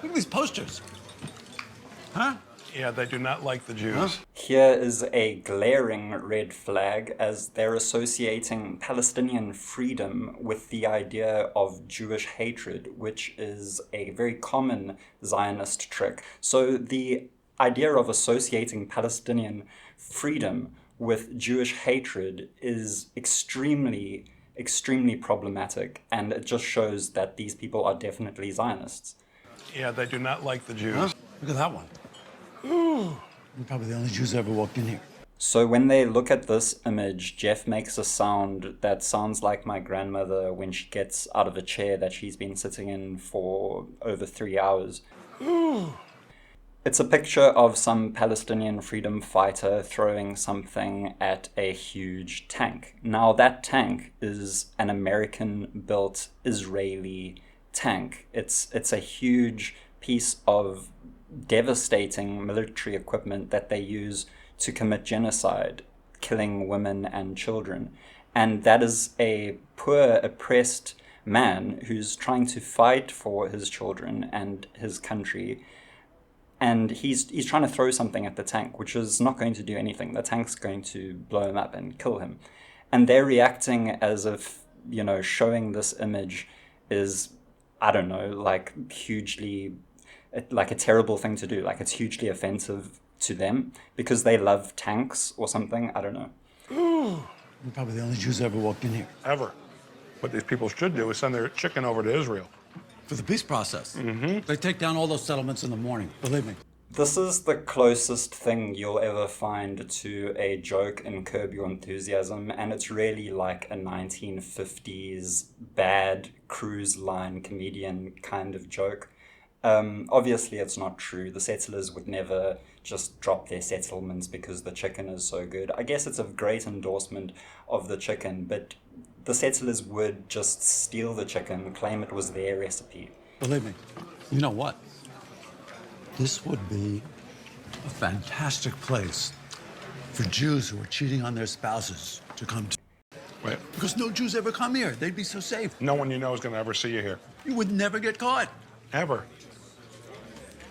Look at these posters. Huh? Yeah, they do not like the Jews. Here is a glaring red flag, as they're associating Palestinian freedom with the idea of Jewish hatred, which is a very common Zionist trick. So the idea of associating Palestinian freedom with Jewish hatred is extremely problematic, and it just shows that these people are definitely Zionists. Yeah, they do not like the Jews. Huh? Look at that one. You're probably the only Jews ever walked in here. So when they look at this image, Jeff makes a sound that sounds like my grandmother when she gets out of a chair that she's been sitting in for over 3 hours. It's a picture of some Palestinian freedom fighter throwing something at a huge tank. Now that tank is an American-built Israeli tank. It's a huge piece of devastating military equipment that they use to commit genocide, killing women and children. And that is a poor, oppressed man who's trying to fight for his children and his country. And he's trying to throw something at the tank, which is not going to do anything. The tank's going to blow him up and kill him. And they're reacting as if, you know, showing this image is, I don't know, like hugely, like a terrible thing to do. Like it's hugely offensive to them because they love tanks or something. I don't know. You're probably the only Jews ever walked in here. Ever. What these people should do is send their chicken over to Israel. For the peace process. They take down all those settlements in the morning, believe me. This is the closest thing you'll ever find to a joke in Curb Your Enthusiasm, and it's really like a 1950s bad cruise line comedian kind of joke. Obviously, it's not true. The settlers would never just drop their settlements because the chicken is so good. I guess it's a great endorsement of the chicken, but the settlers would just steal the chicken, claim it was their recipe. Believe me, you know what? This would be a fantastic place for Jews who are cheating on their spouses to come to. Wait. Because no Jews ever come here. They'd be so safe. No one you know is going to ever see you here. You would never get caught. Ever.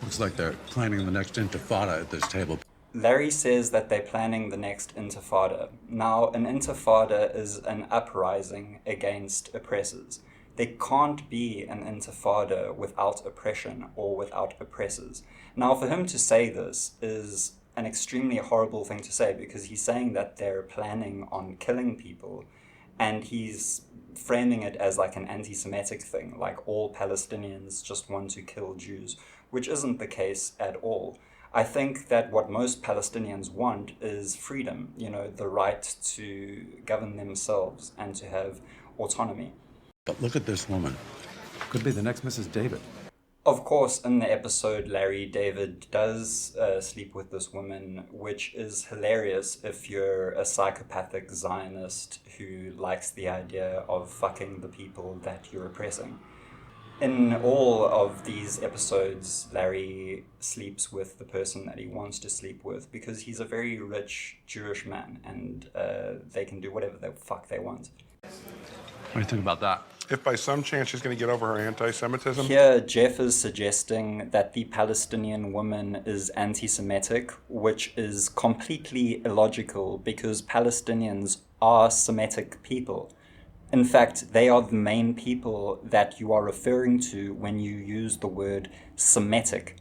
Looks like they're planning the next intifada at this table. Larry says that they're planning the next intifada. Now, an intifada is an uprising against oppressors. There can't be an intifada without oppression or without oppressors. Now, for him to say this is an extremely horrible thing to say because he's saying that they're planning on killing people, and he's framing it as like an anti-Semitic thing, like all Palestinians just want to kill Jews, which isn't the case at all. I think that what most Palestinians want is freedom, you know, the right to govern themselves and to have autonomy. But look at this woman. Could be the next Mrs. David. Of course, in the episode, Larry David does sleep with this woman, which is hilarious if you're a psychopathic Zionist who likes the idea of fucking the people that you're oppressing. In all of these episodes, Larry sleeps with the person that he wants to sleep with because he's a very rich Jewish man and they can do whatever the fuck they want. What do you think about that? If by some chance she's going to get over her anti-Semitism. Here, Jeff is suggesting that the Palestinian woman is anti-Semitic, which is completely illogical because Palestinians are Semitic people. In fact, they are the main people that you are referring to when you use the word Semitic.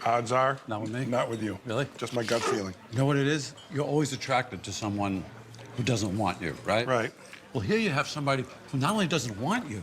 Odds are, Not with me. not with you. Really? Just my gut feeling. You know what it is? You're always attracted to someone who doesn't want you, right? Right. Well, here you have somebody who not only doesn't want you,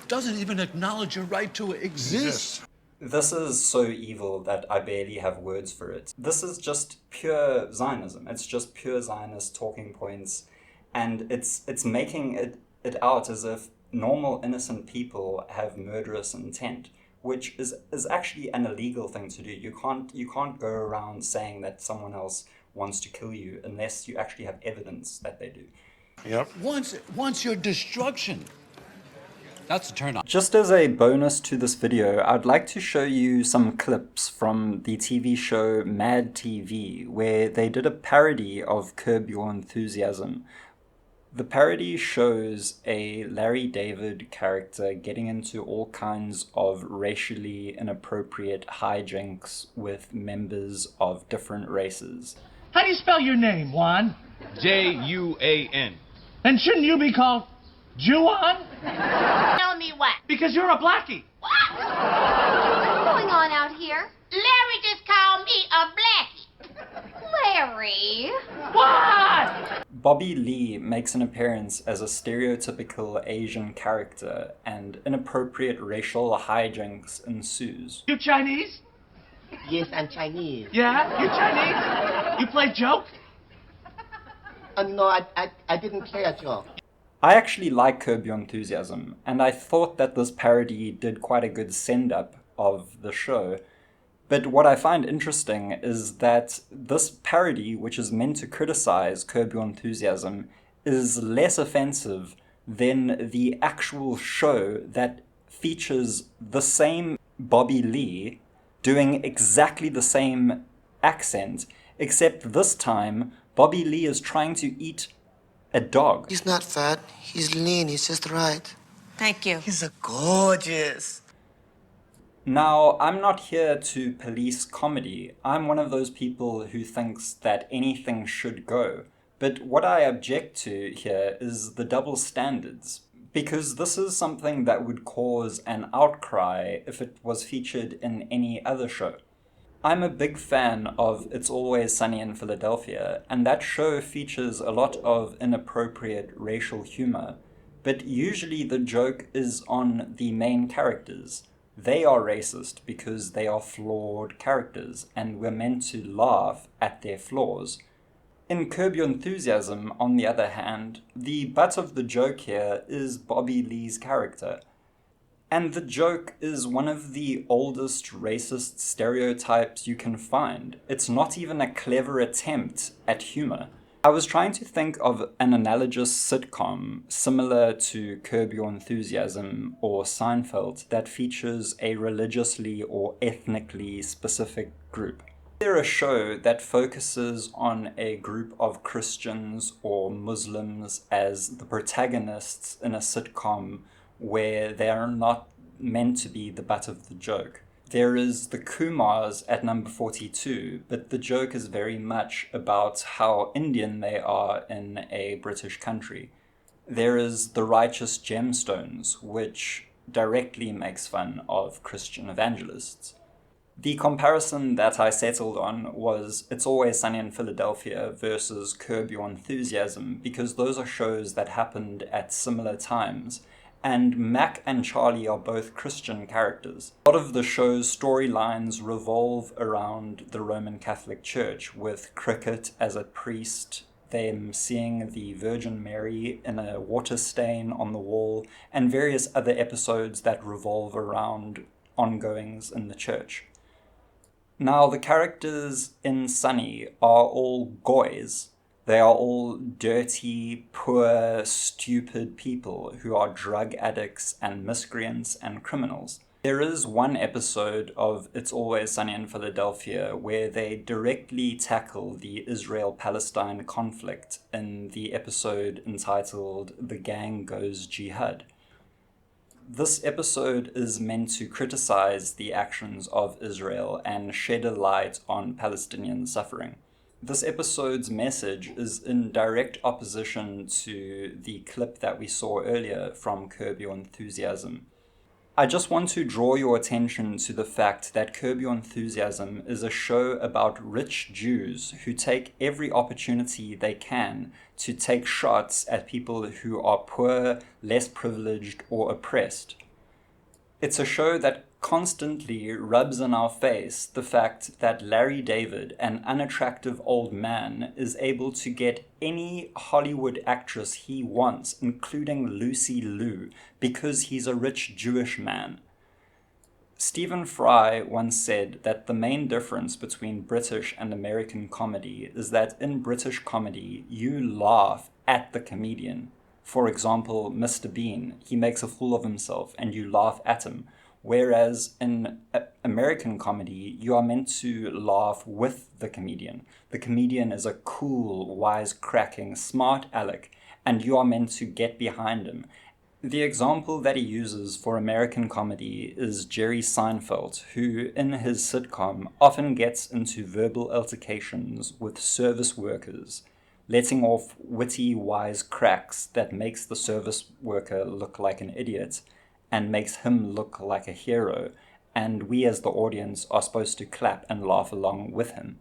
doesn't even acknowledge your right to exist. This is so evil that I barely have words for it. This is just pure Zionism. It's just pure Zionist talking points, and it's making it out as if normal, innocent people have murderous intent, which is actually an illegal thing to do. You can't go around saying that someone else wants to kill you unless you actually have evidence that they do. Yep. Once your destruction. That's a turn on. Just as a bonus to this video, I'd like to show you some clips from the TV show Mad TV, where they did a parody of Curb Your Enthusiasm. The parody shows a Larry David character getting into all kinds of racially inappropriate hijinks with members of different races. How do you spell your name, Juan? Juan. And shouldn't you be called Juan? Tell me what? Because you're a blackie. What? What's going on out here? Larry just called me a blackie. Larry. What? Bobby Lee makes an appearance as a stereotypical Asian character, and inappropriate racial hijinks ensues. You Chinese? Yes, I'm Chinese. Yeah? You Chinese? You play joke? No, I didn't play a joke. I actually like Curb Your Enthusiasm, and I thought that this parody did quite a good send-up of the show. But what I find interesting is that this parody, which is meant to criticize Curb Your Enthusiasm, is less offensive than the actual show that features the same Bobby Lee doing exactly the same accent, except this time Bobby Lee is trying to eat a dog. He's not fat. He's lean. He's just right. Thank you. He's a gorgeous. Now, I'm not here to police comedy. I'm one of those people who thinks that anything should go. But what I object to here is the double standards, because this is something that would cause an outcry if it was featured in any other show. I'm a big fan of It's Always Sunny in Philadelphia, and that show features a lot of inappropriate racial humor, but usually the joke is on the main characters. They are racist because they are flawed characters, and we're meant to laugh at their flaws. In Curb Your Enthusiasm, on the other hand, the butt of the joke here is Bobby Lee's character. And the joke is one of the oldest racist stereotypes you can find. It's not even a clever attempt at humor. I was trying to think of an analogous sitcom similar to Curb Your Enthusiasm or Seinfeld that features a religiously or ethnically specific group. Is there a show that focuses on a group of Christians or Muslims as the protagonists in a sitcom where they are not meant to be the butt of the joke? There is the Kumars at number 42, but the joke is very much about how Indian they are in a British country. There is the Righteous Gemstones, which directly makes fun of Christian evangelists. The comparison that I settled on was It's Always Sunny in Philadelphia versus Curb Your Enthusiasm, because those are shows that happened at similar times, and Mac and Charlie are both Christian characters. A lot of the show's storylines revolve around the Roman Catholic Church, with Cricket as a priest, them seeing the Virgin Mary in a water stain on the wall, and various other episodes that revolve around ongoings in the church. Now, the characters in Sunny are all goys. They are all dirty, poor, stupid people who are drug addicts and miscreants and criminals. There is one episode of It's Always Sunny in Philadelphia where they directly tackle the Israel-Palestine conflict in the episode entitled The Gang Goes Jihad. This episode is meant to criticize the actions of Israel and shed a light on Palestinian suffering. This episode's message is in direct opposition to the clip that we saw earlier from Curb Your Enthusiasm. I just want to draw your attention to the fact that Curb Your Enthusiasm is a show about rich Jews who take every opportunity they can to take shots at people who are poor, less privileged, or oppressed. It's a show that constantly rubs in our face the fact that Larry David, an unattractive old man, is able to get any Hollywood actress he wants, including Lucy Liu, because he's a rich Jewish man. Stephen Fry once said that the main difference between British and American comedy is that in British comedy, you laugh at the comedian. For example, Mr. Bean, he makes a fool of himself and you laugh at him. Whereas in American comedy, you are meant to laugh with the comedian. The comedian is a cool, wisecracking, smart aleck, and you are meant to get behind him. The example that he uses for American comedy is Jerry Seinfeld, who in his sitcom often gets into verbal altercations with service workers, letting off witty, wise cracks that makes the service worker look like an idiot and makes him look like a hero, and we as the audience are supposed to clap and laugh along with him.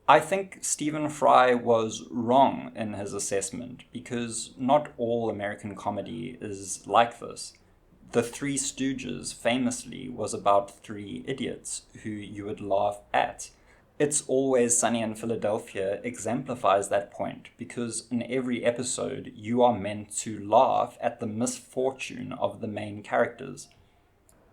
I think Stephen Fry was wrong in his assessment, because not all American comedy is like this. The Three Stooges famously was about three idiots who you would laugh at. It's Always Sunny in Philadelphia exemplifies that point, because in every episode you are meant to laugh at the misfortune of the main characters.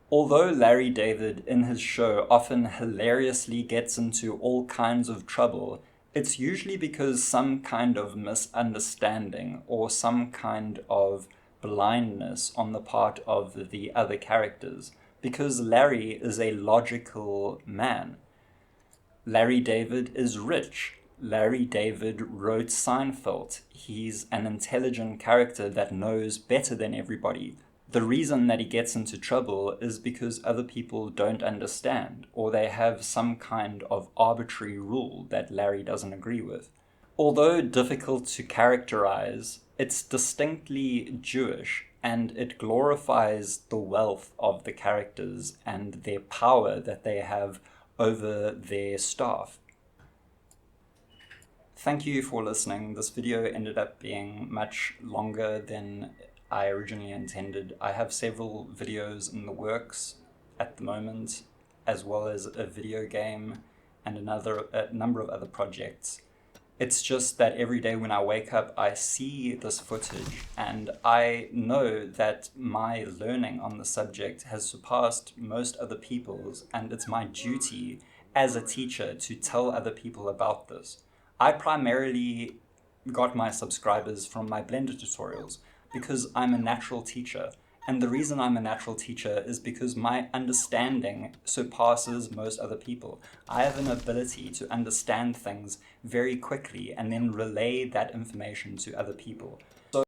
Although Larry David in his show often hilariously gets into all kinds of trouble, it's usually because some kind of misunderstanding or some kind of blindness on the part of the other characters, because Larry is a logical man. Larry David is rich. Larry David wrote Seinfeld. He's an intelligent character that knows better than everybody. The reason that he gets into trouble is because other people don't understand, or they have some kind of arbitrary rule that Larry doesn't agree with. Although difficult to characterize, it's distinctly Jewish, and it glorifies the wealth of the characters and their power that they have over their staff. Thank you for listening. This video ended up being much longer than I originally intended. I have several videos in the works at the moment, as well as a video game and a number of other projects. It's just that every day when I wake up, I see this footage, and I know that my learning on the subject has surpassed most other people's, and it's my duty as a teacher to tell other people about this. I primarily got my subscribers from my Blender tutorials, because I'm a natural teacher. And the reason I'm a natural teacher is because my understanding surpasses most other people. I have an ability to understand things very quickly and then relay that information to other people. So